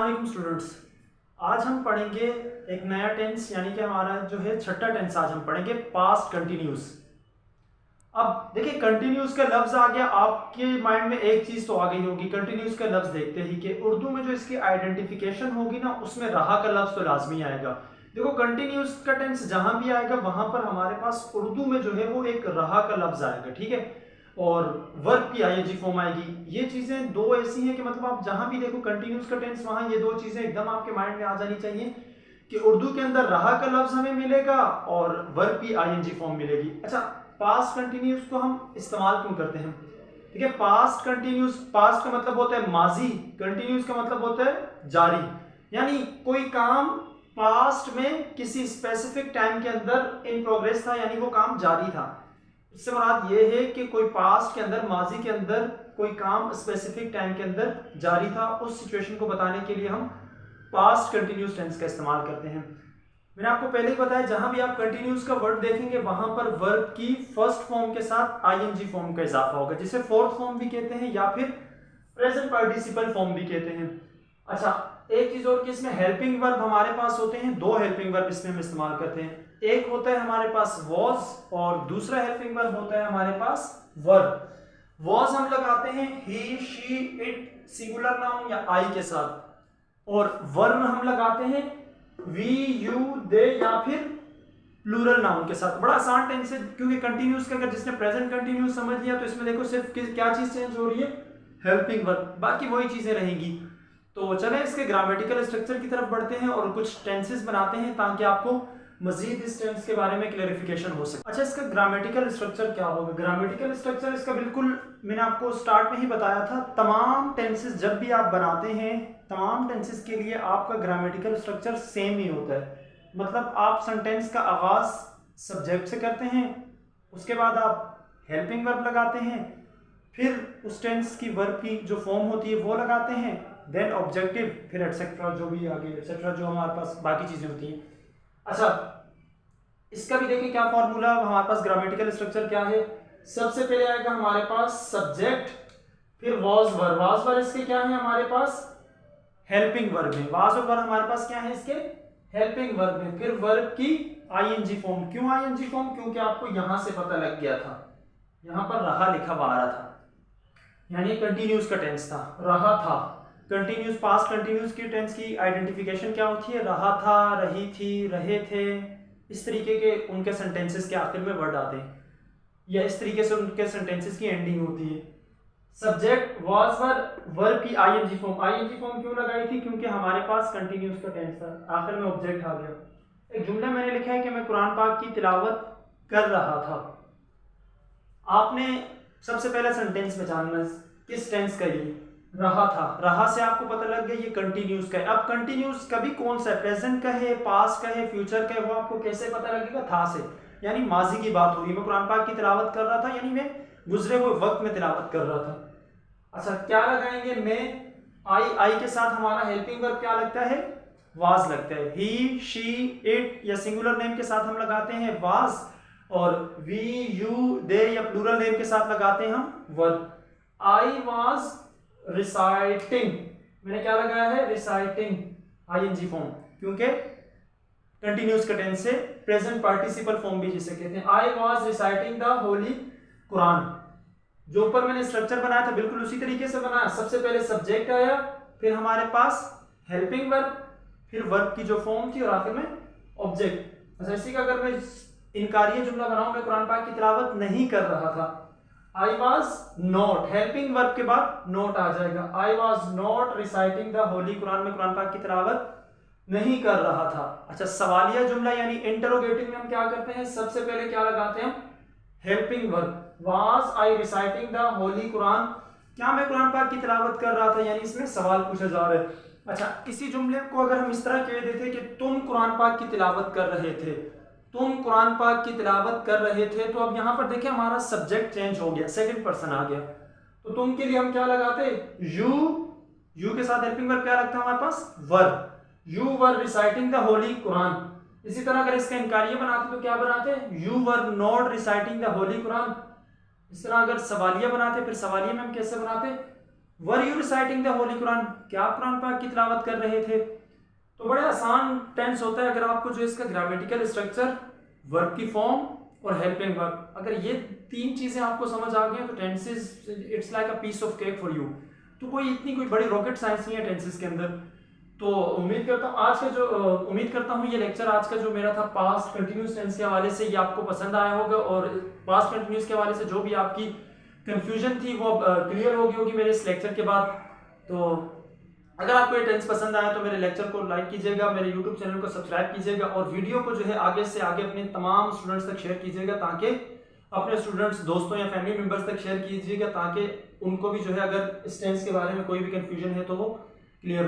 अस्सलाम स्टूडेंट्स, आज हम पढ़ेंगे एक नया टेंस, यानी कि हमारा जो है छठा टेंस आज हम पढ़ेंगे पास्ट कंटिन्यूस। अब देखिए, कंटिन्यूस का लफ्ज आ गया, आपके माइंड में एक चीज तो आ गई होगी कंटिन्यूस का लफ्ज देखते ही कि उर्दू में जो इसकी आइडेंटिफिकेशन होगी ना, उसमें रहा का लफ्ज तो लाजमी आएगा। देखो, कंटिन्यूस का टेंस जहां भी आएगा वहां पर हमारे पास उर्दू में जो है वो एक रहा का लफ्ज आएगा, ठीक है, और वर्ब की आईएनजी फॉर्म आएगी। ये चीजें दो ऐसी हैं कि मतलब आप जहां भी देखो कंटिन्यूस का टेंस, वहां ये दो चीजें एकदम आपके माइंड में आ जानी चाहिए कि उर्दू के अंदर रहा का लफ्ज हमें मिलेगा और वर्ब की आईएनजी फॉर्म मिलेगी। अच्छा, पास्ट कंटिन्यूस को हम इस्तेमाल क्यों करते हैं? ठीक है, पास्ट कंटिन्यूस, पास्ट का मतलब होता है माजी, कंटिन्यूस का मतलब होता है जारी। यानी कोई काम पास्ट में किसी स्पेसिफिक टाइम के अंदर इन प्रोग्रेस था, यानी वो काम जारी था। इससे मुराद ये है कि कोई पास्ट के अंदर, माजी के अंदर कोई काम स्पेसिफिक टाइम के अंदर जारी था, उस सिचुएशन को बताने के लिए हम पास्ट कंटिन्यूस टेंस का इस्तेमाल करते हैं। मैंने आपको पहले ही बताया, जहां भी आप कंटिन्यूस का वर्ड देखेंगे वहां पर वर्ब की फर्स्ट फॉर्म के साथ आईएनजी फॉर्म का इजाफा होगा, जिसे फोर्थ फॉर्म भी कहते हैं या फिर प्रेजेंट पार्टिसिपल फॉर्म भी कहते हैं। अच्छा, एक चीज और कि इसमें हेल्पिंग वर्ब हमारे पास होते हैं, दो हेल्पिंग वर्ब इसमें हम इस्तेमाल करते हैं। एक होता है हमारे पास वॉज और दूसरा हेल्पिंग वर्ब होता है हमारे पास वर्ब। वॉज हम लगाते हैं ही, शी, इट सिंगुलर नाउन या आई के साथ, और वर्ब हम लगाते हैं वी, यू, दे या फिर प्लूरल नाउन के साथ। बड़ा आसान टेंस है, क्योंकि कंटिन्यूस का अगर जिसने प्रेजेंट कंटिन्यूस समझ लिया तो इसमें देखो सिर्फ क्या चीज चेंज हो रही है, हेल्पिंग वर्ब, बाकी वही चीजें रहेंगी। तो चलें इसके ग्रामेटिकल स्ट्रक्चर की तरफ बढ़ते हैं और कुछ टेंसेस बनाते हैं ताकि आपको मजीद इस टेंस के बारे में क्लैरिफिकेशन हो सके। अच्छा, इसका ग्रामेटिकल स्ट्रक्चर क्या होगा? ग्रामेटिकल स्ट्रक्चर इसका बिल्कुल मैंने आपको स्टार्ट में ही बताया था, तमाम टेंसेस जब भी आप बनाते हैं, तमाम टेंसेस के लिए आपका ग्रामेटिकल स्ट्रक्चर सेम ही होता है। मतलब आप सेंटेंस का आगाज सब्जेक्ट से करते हैं, उसके बाद आप हेल्पिंग वर्ब लगाते हैं, फिर उस टेंस की वर्ब की जो फॉर्म होती है वो लगाते हैं, देन ऑब्जेक्टिव, फिर एटसेट्रा, जो भी आगे एटसेट्रा जो हमारे पास बाकी चीजें होती हैं। अच्छा, इसका भी देखिए क्या फॉर्मूला, हमारे पास ग्रामेटिकल स्ट्रक्चर क्या है। सबसे पहले आएगा हमारे पास सब्जेक्ट, फिर वॉज वर्ब। वॉज वर्ब इसके क्या है हमारे पास? हेल्पिंग वर्ब है। वॉज और वर्ब हमारे पास क्या है? इसके हेल्पिंग वर्ब है। फिर वर्ब की आईएनजी फॉर्म। क्यों आईएनजी फॉर्म? क्योंकि आपको यहां से पता लग गया था, यहां पर रहा लिखा हुआ आ रहा था, यानी कंटिन्यूस का टेंस था, रहा था। कंटिन्यूस, पास्ट कंटिन्यूस की टेंस की आइडेंटिफिकेशन क्या होती है? रहा था, रही थी, रहे थे, इस तरीके के उनके सेंटेंसेस के आखिर में वर्ड आते हैं, या इस तरीके से उनके सेंटेंसेस की एंडिंग होती है। सब्जेक्ट, वाज, वर्ब की आईएनजी फॉर्म। आईएनजी फॉर्म क्यों लगाई थी? क्योंकि हमारे पास कंटिन्यूस का टेंस था, आखिर में ऑब्जेक्ट आ गया। एक जुमला मैंने लिखा है कि मैं कुरान पाक की तिलावत कर रहा था। आपने सबसे पहला सेंटेंस में जानना किस टेंस का, ये रहा था। रहा से आपको पता लग गया ये कंटिन्यूस का है। अब कंटिन्यूस कभी कौन सा है, प्रेजेंट का है, पास्ट का है, फ्यूचर का है, वो आपको कैसे पता लगेगा? था से, यानी माजी की बात हो रही है, मैं कुरान पाक की तिलावत कर रहा था, यानी मैं गुजरे हुए वक्त में तिलावत कर रहा था। अच्छा, क्या लगाएंगे? मैं, आई के साथ हमारा हेल्पिंग वर्ब क्या लगता है? वाज लगता है। ही, शी, इट या सिंगुलर नेम के साथ हम लगाते हैं वाज, और वी, यू, दे या प्लूरल नेम के साथ लगाते हैं हम वर्ब। आई वाज रिसाइटिंग, मैंने क्या लगाया है? रिसाइटिंग, आईएनजी फॉर्म, क्योंकि कंटिन्यूस का टेंस से प्रेजेंट पार्टिसिपल फॉर्म भी जिसे कहते हैं। I was reciting the holy Quran. जो ऊपर मैंने स्ट्रक्चर बनाया था बिल्कुल उसी तरीके से बनाया। सबसे पहले सब्जेक्ट आया, फिर हमारे पास हेल्पिंग वर्ब, फिर वर्ब की जो फॉर्म थी, और आखिर में ऑब्जेक्ट। अच्छा, इसी का अगर मैं इनकारिया जुमला बनाऊं, मैं कुरान पाक की तिलावत नहीं कर रहा था, I was not, helping verb के बाद नॉट आ जाएगा। I was not reciting the holy Quran, में कुरान पाक की तिलावत नहीं कर रहा था। अच्छा, सवालिया जुमला यानी इंटरोगेटिव में हम क्या करते हैं? सबसे पहले क्या लगाते हैं? Helping verb. Was I reciting the holy Quran, क्या मैं कुरान पाक की तिलावत कर रहा था, यानी इसमें सवाल पूछा जा रहा है। अच्छा, इसी जुमले को अगर हम इस तरह कह देते कि तुम कुरान पाक की तिलावत कर रहे थे, तुम कुरान पाक की तिलावत कर रहे थे, तो अब यहां पर देखिए हमारा सब्जेक्ट चेंज हो गया, सेकंड पर्सन आ गया। तो तुम के लिए हम क्या लगाते? यू, यू के साथ हेल्पिंग वर्ब क्या लगता है हमारे पास? Verb. You were reciting the holy Quran. इसी तरह अगर इसका इनकारिया बनाते तो क्या बनाते? You were not reciting the holy Quran. इस तरह अगर सवालिया बनाते, फिर सवालिया में हम कैसे बनाते? Were you reciting the holy Quran, क्या आप कुरान पाक की तिलावत कर रहे थे। तो बड़े आसान टेंस होता है, अगर आपको जो इसका ग्रामेटिकल स्ट्रक्चर, वर्ब की फॉर्म और हेल्पिंग वर्ब, अगर ये तीन चीजें आपको समझ आ गई तो tenses it's like a piece of cake for you. तो कोई बड़ी रॉकेट साइंस नहीं है टेंसेस के अंदर। तो उम्मीद करता हूँ ये लेक्चर आज का जो मेरा था पास्ट कंटिन्यूस टेंस के हवाले से, ये आपको पसंद आया होगा, और पास्ट कंटिन्यूस के हवाले से जो भी आपकी कंफ्यूजन थी वो क्लियर होगी मेरे इस लेक्चर के बाद। तो अगर आपको ये टेंस पसंद आया तो मेरे लेक्चर को लाइक कीजिएगा, मेरे यूट्यूब चैनल को सब्सक्राइब कीजिएगा, और वीडियो को जो है आगे से आगे अपने तमाम स्टूडेंट्स तक शेयर कीजिएगा, ताकि अपने स्टूडेंट्स, दोस्तों या फैमिली मेम्बर्स तक शेयर कीजिएगा, ताकि उनको भी जो है अगर इस टेंस के बारे में कोई भी कंफ्यूजन है तो वो क्लियर